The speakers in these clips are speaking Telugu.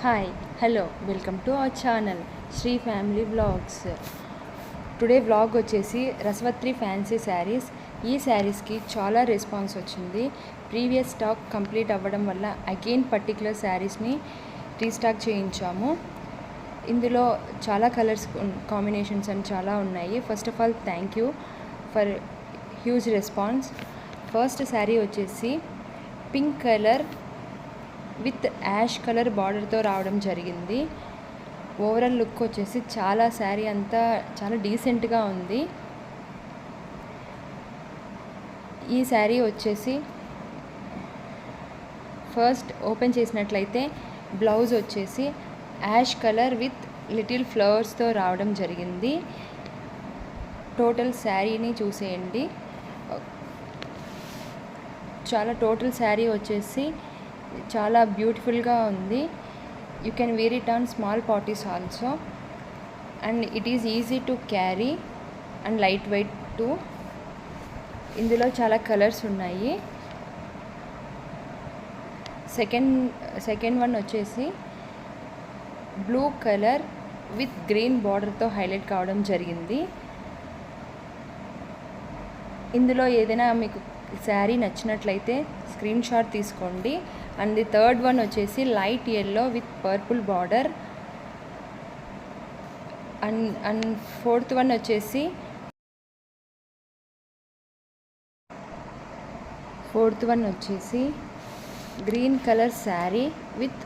Hi, hello, welcome to our channel Sri Family Vlogs. Today vlog వచ్చేసి రసవత్రి ఫ్యాన్సీ శారీస్. ఈ శారీస్కి చాలా రెస్పాన్స్ వచ్చింది. ప్రీవియస్ స్టాక్ కంప్లీట్ అవ్వడం వల్ల అగైన్ పర్టికులర్ శారీస్ని రీస్టాక్ చేయించాము. ఇందులో చాలా కలర్స్ కాంబినేషన్స్ అని చాలా ఉన్నాయి. First of all thank you for huge response. First sari వచ్చేసి pink colour with ash colour బార్డర్తో రావడం జరిగింది. ఓవరాల్ లుక్ వచ్చేసి శారీ అంతా చాలా డీసెంట్గా ఉంది. ఈ శారీ వచ్చేసి ఫస్ట్ ఓపెన్ చేసినట్లయితే బ్లౌజ్ వచ్చేసి యాష్ కలర్ విత్ లిటిల్ ఫ్లవర్స్తో రావడం జరిగింది. టోటల్ శారీని చూసేయండి. టోటల్ శారీ వచ్చేసి చాలా బ్యూటిఫుల్గా ఉంది. You can wear it on small parties also and it is easy to carry and light weight too. ఇందులో చాలా కలర్స్ ఉన్నాయి. సెకండ్ వన్ వచ్చేసి బ్లూ కలర్ విత్ గ్రీన్ బార్డర్తో హైలైట్ కావడం జరిగింది. ఇందులో ఏదైనా మీకు శారీ నచ్చినట్లయితే స్క్రీన్ షాట్ తీసుకోండి. అండ్ ది థర్డ్ వన్ వచ్చేసి light yellow with purple border. And fourth one వచ్చేసి green colour sari with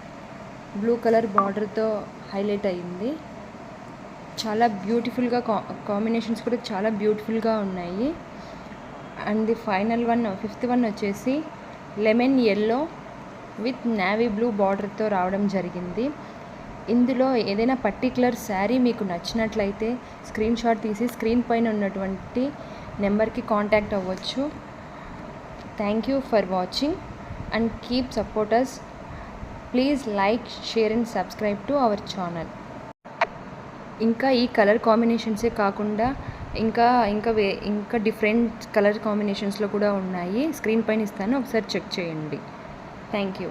blue colour బార్డర్తో హైలైట్ అయ్యింది. చాలా బ్యూటిఫుల్గా కాంబినేషన్స్ కూడా చాలా బ్యూటిఫుల్గా ఉన్నాయి. అండ్ ది ఫిఫ్త్ వన్ వచ్చేసి lemon yellow with navy blue బార్డర్తో రావడం జరిగింది. ఇందులో ఏదైనా పర్టికులర్ శారీ మీకు నచ్చినట్లయితే స్క్రీన్ షాట్ తీసి స్క్రీన్ పైన ఉన్నటువంటి నెంబర్కి కాంటాక్ట్ అవ్వచ్చు. Thank you for watching and keep supporters. Please like, share and subscribe to our channel. ఇంకా ఈ కలర్ కాంబినేషన్సే కాకుండా ఇంకా డిఫరెంట్ కలర్ కాంబినేషన్స్లో కూడా ఉన్నాయి. స్క్రీన్ పైన ఇస్తాను, ఒకసారి చెక్ చేయండి. Thank you.